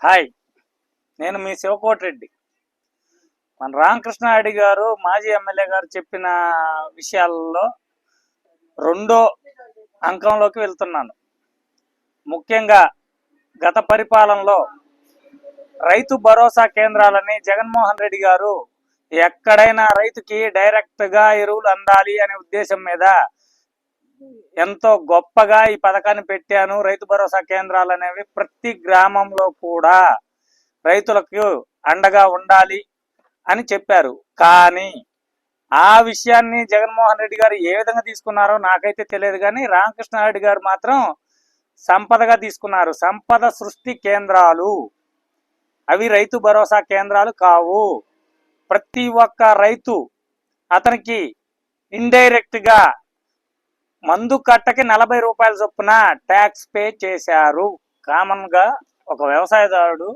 Hi, నేను మీ శివకోటిరెడ్డి. మన రామకృష్ణారెడ్డి గారు మాజీ ఎమ్మెల్యే గారు చెప్పిన విషయాలలో రెండో అంకంలోకి వెళ్తున్నాను. ముఖ్యంగా గత పరిపాలనలో రైతు భరోసా కేంద్రాలని జగన్మోహన్ రెడ్డి గారు ఎక్కడైనా రైతుకి డైరెక్ట్గా ఎరువులు అందాలి అనే ఉద్దేశం మీద ఎంతో గొప్పగా ఈ పథకాన్ని పెట్టాను. రైతు భరోసా కేంద్రాలు అనేవి ప్రతి గ్రామంలో కూడా రైతులకు అండగా ఉండాలి అని చెప్పారు. కానీ ఆ విషయాన్ని జగన్మోహన్ రెడ్డి గారు ఏ విధంగా తీసుకున్నారో నాకైతే తెలియదు. కానీ రామకృష్ణారెడ్డి గారు మాత్రం సంపదగా తీసుకున్నారు. సంపద సృష్టి కేంద్రాలు అవి రైతు భరోసా కేంద్రాలు కావు. ప్రతి ఒక్క రైతు అతనికి ఇండైరెక్ట్ గా మందు కట్టకి 40 రూపాయల చొప్పున ట్యాక్స్ పే చేశారు. కామన్ గా ఒక వ్యవసాయదారుడు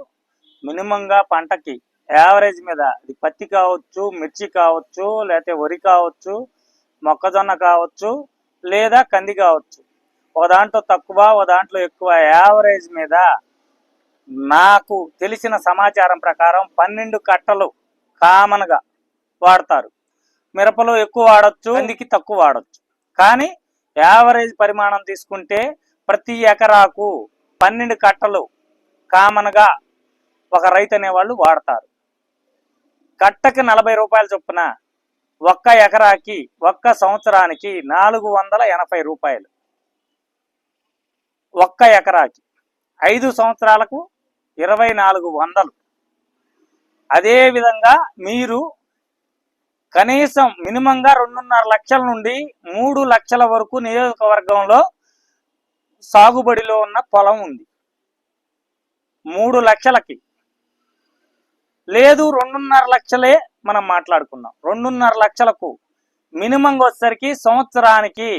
మినిమంగా పంటకి యావరేజ్ మీద అది పత్తి కావచ్చు, మిర్చి కావచ్చు, లేకపోతే వరి కావచ్చు, మొక్కజొన్న కావచ్చు, లేదా కంది కావచ్చు, ఒక దాంట్లో తక్కువ ఒక దాంట్లో ఎక్కువ యావరేజ్ మీద నాకు తెలిసిన సమాచారం ప్రకారం 12 కట్టలు కామన్ గా వాడతారు. మిరపలో ఎక్కువ వాడచ్చు, కందికి తక్కువ వాడచ్చు. కానీ యావరేజ్ పరిమాణం తీసుకుంటే ప్రతి ఎకరాకు 12 కట్టలు కామన్ గా ఒక రైతు అనేవాళ్ళు వాడతారు. కట్టకి 40 రూపాయల చొప్పున ఒక్క ఎకరాకి ఒక్క సంవత్సరానికి 480 రూపాయలు ఒక్క ఎకరాకి. 5 సంవత్సరాలకు 2400. అదే విధంగా మీరు కనీసం మినిమంగా 2.5 లక్షల నుండి 3 లక్షల వరకు నియోజకవర్గంలో సాగుబడిలో ఉన్న పొలం ఉంది. 3 లక్షలకి లేదు, 2.5 లక్షలే మనం మాట్లాడుకున్నాం. 2.5 లక్షలకు మినిమంగా వచ్చేసరికి సంవత్సరానికి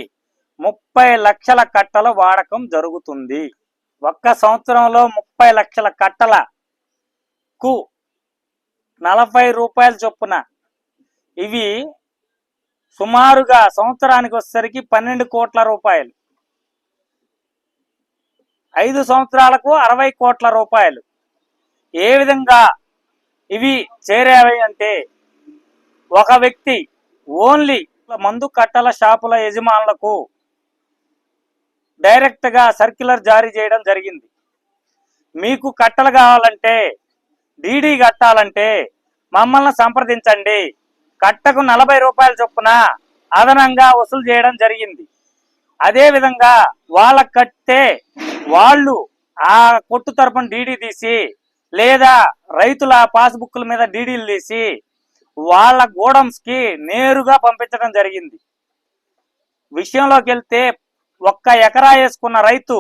30 లక్షల కట్టల వాడకం జరుగుతుంది. ఒక్క సంవత్సరంలో 30 లక్షల కట్టలకు 40 రూపాయల చొప్పున ఇవి సుమారుగా సంవత్సరానికి వచ్చేసరికి 12 కోట్ల రూపాయలు. 5 సంవత్సరాలకు 60 కోట్ల రూపాయలు. ఏ విధంగా ఇవి చేరాయి అంటే, ఒక వ్యక్తి ఓన్లీ మందు కట్టల షాపుల యజమానులకు డైరెక్ట్ గా సర్క్యులర్ జారీ చేయడం జరిగింది. మీకు కట్టలు కావాలంటే, డీడీ కట్టాలంటే మమ్మల్ని సంప్రదించండి. కట్టకు 40 రూపాయల చొప్పున అదనంగా వసూలు చేయడం జరిగింది. అదే విధంగా వాళ్ళకు కట్టే వాళ్ళు ఆ కొట్టు తరపున డీడీ తీసి, లేదా రైతుల పాస్బుక్ల మీద డీడీలు తీసి వాళ్ళ గోడమ్స్ కి నేరుగా పంపించడం జరిగింది. విషయంలోకి వెళ్తే ఒక్క ఎకరా వేసుకున్న రైతు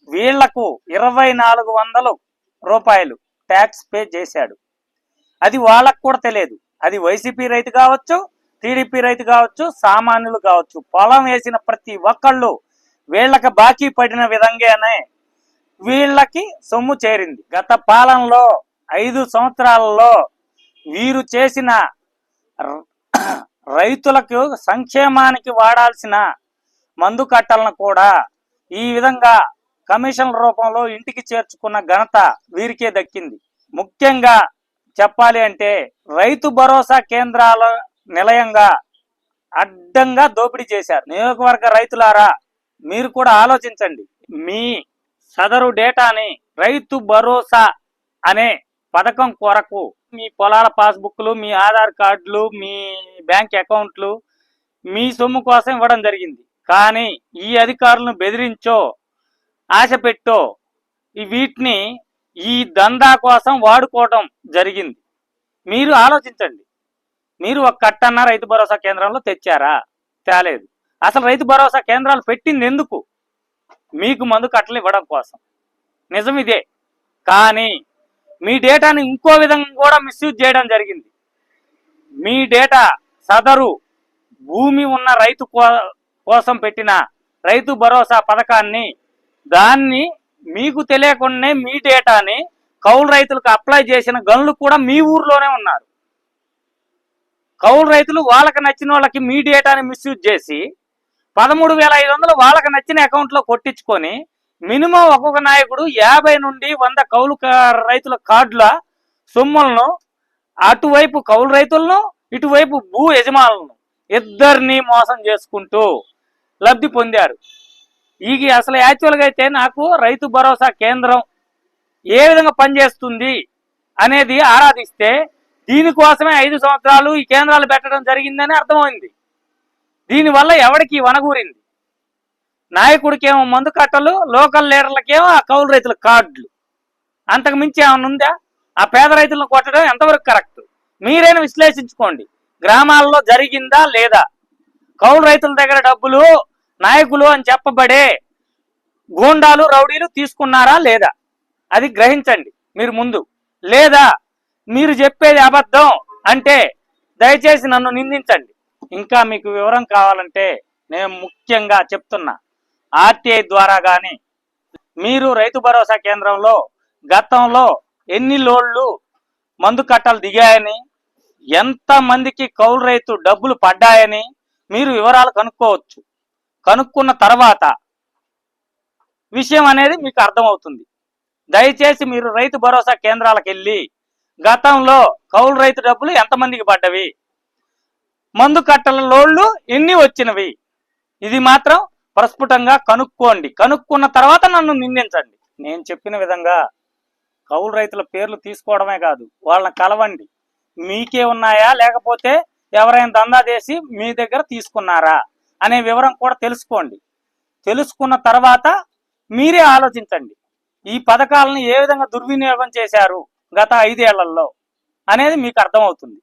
వీళ్లకు 2400 రూపాయలు ట్యాక్స్ పే చేశాడు. అది వాళ్ళకు కూడా తెలియదు. అది వైసీపీ రైతు కావచ్చు, టీడీపీ రైతు కావచ్చు, సామాన్యులు కావచ్చు, పొలం వేసిన ప్రతి ఒక్కళ్ళు వీళ్ళకి బాకీ పడిన విధంగానే వీళ్ళకి సొమ్ము చేరింది. గత పాలనలో 5 సంవత్సరాలలో వీరు చేసిన రైతులకు సంక్షేమానికి వాడాల్సిన మందు కట్టలను కూడా ఈ విధంగా కమిషన్ల రూపంలో ఇంటికి చేర్చుకున్న ఘనత వీరికే దక్కింది. ముఖ్యంగా చెప్పాలి అంటే, రైతు భరోసా కేంద్రాల నిలయంగా అడ్డంగా దోపిడీ చేశారు. నియోజకవర్గ రైతులారా, మీరు కూడా ఆలోచించండి. మీ సదరు డేటాని రైతు భరోసా అనే పథకం కొరకు మీ పొలాల పాస్బుక్లు, మీ ఆధార్ కార్డులు, మీ బ్యాంక్ అకౌంట్లు మీ సొమ్ము కోసం ఇవ్వడం జరిగింది. కానీ ఈ అధికారులను బెదిరించో, ఆశ పెట్టో వీటిని ఈ దందా కోసం వాడుకోవడం జరిగింది. మీరు ఆలోచించండి. మీరు ఒక కట్టన్న రైతు భరోసా కేంద్రంలో తెచ్చారా? తేలేదు. అసలు రైతు భరోసా కేంద్రాలు పెట్టింది ఎందుకు? మీకు మందు కట్టలు ఇవ్వడం కోసం. నిజం ఇదే. కానీ మీ డేటాని ఇంకో విధంగా కూడా మిస్యూజ్ చేయడం జరిగింది. మీ డేటా సదరు భూమి ఉన్న రైతు కోసం పెట్టిన రైతు భరోసా పథకాన్ని, దాన్ని మీకు తెలియకుండానే మీ డేటాని కౌలు రైతులకు అప్లై చేసిన గనులు కూడా మీ ఊర్లోనే ఉన్నారు. కౌలు రైతులు వాళ్ళకి నచ్చిన వాళ్ళకి మీ డేటాని మిస్యూజ్ చేసి 13,500 వాళ్ళకి నచ్చిన అకౌంట్లో కొట్టించుకొని మినిమం ఒక్కొక్క నాయకుడు 50 నుండి 100 కౌలు రైతుల కార్డుల సొమ్ములను అటువైపు కౌలు రైతులను ఇటువైపు భూ యజమానులను ఇద్దరిని మోసం చేసుకుంటూ లబ్ధి పొందారు. ఈ అసలు యాక్చువల్గా అయితే నాకు రైతు భరోసా కేంద్రం ఏ విధంగా పనిచేస్తుంది అనేది ఆరాధిస్తే దీనికోసమే 5 సంవత్సరాలు ఈ కేంద్రాలు పెట్టడం జరిగిందని అర్థమైంది. దీనివల్ల ఎవరికి వనగూరింది? నాయకుడికేమో మందు కట్టలు, లోకల్ లీడర్లకేమో ఆ కౌలు రైతుల కార్డులు. అంతకు మించి ఏమైనా ఉందా? ఆ పేద రైతులను కొట్టడం ఎంతవరకు కరెక్ట్? మీరైనా విశ్లేషించుకోండి. గ్రామాల్లో జరిగిందా లేదా? కౌలు రైతుల దగ్గర డబ్బులు నాయకులు అని చెప్పబడే గూండాలు రౌడీలు తీసుకున్నారా లేదా? అది గ్రహించండి మీరు ముందు. లేదా మీరు చెప్పేది అబద్ధం అంటే దయచేసి నన్ను నిందించండి. ఇంకా మీకు వివరం కావాలంటే నేను ముఖ్యంగా చెప్తున్నా, ఆర్టీఐ ద్వారా కానీ మీరు రైతు భరోసా కేంద్రంలో గతంలో ఎన్ని లోడ్లు మందు కట్టలు దిగాయని, ఎంతమందికి కౌలు రైతు డబ్బులు పడ్డాయని మీరు వివరాలు కనుక్కోవచ్చు. కనుక్కున్న తర్వాత విషయం అనేది మీకు అర్థమవుతుంది. దయచేసి మీరు రైతు భరోసా కేంద్రాలకు వెళ్ళి గతంలో కౌలు రైతు డబ్బులు ఎంతమందికి పడ్డవి, మందు కట్టల లోడ్లు ఎన్ని వచ్చినవి, ఇది మాత్రం ప్రస్ఫుటంగా కనుక్కోండి. కనుక్కున్న తర్వాత నన్ను నిందించండి. నేను చెప్పిన విధంగా కౌలు రైతుల పేర్లు తీసుకోవడమే కాదు, వాళ్ళని కలవండి. మీకే ఉన్నాయా లేకపోతే ఎవరైనా దందా చేసి మీ దగ్గర తీసుకున్నారా అనే వివరం కూడా తెలుసుకోండి. తెలుసుకున్న తర్వాత మీరే ఆలోచించండి, ఈ పథకాలను ఏ విధంగా దుర్వినియోగం చేశారు గత 5 ఏళ్లలో అనేది మీకు అర్థమవుతుంది.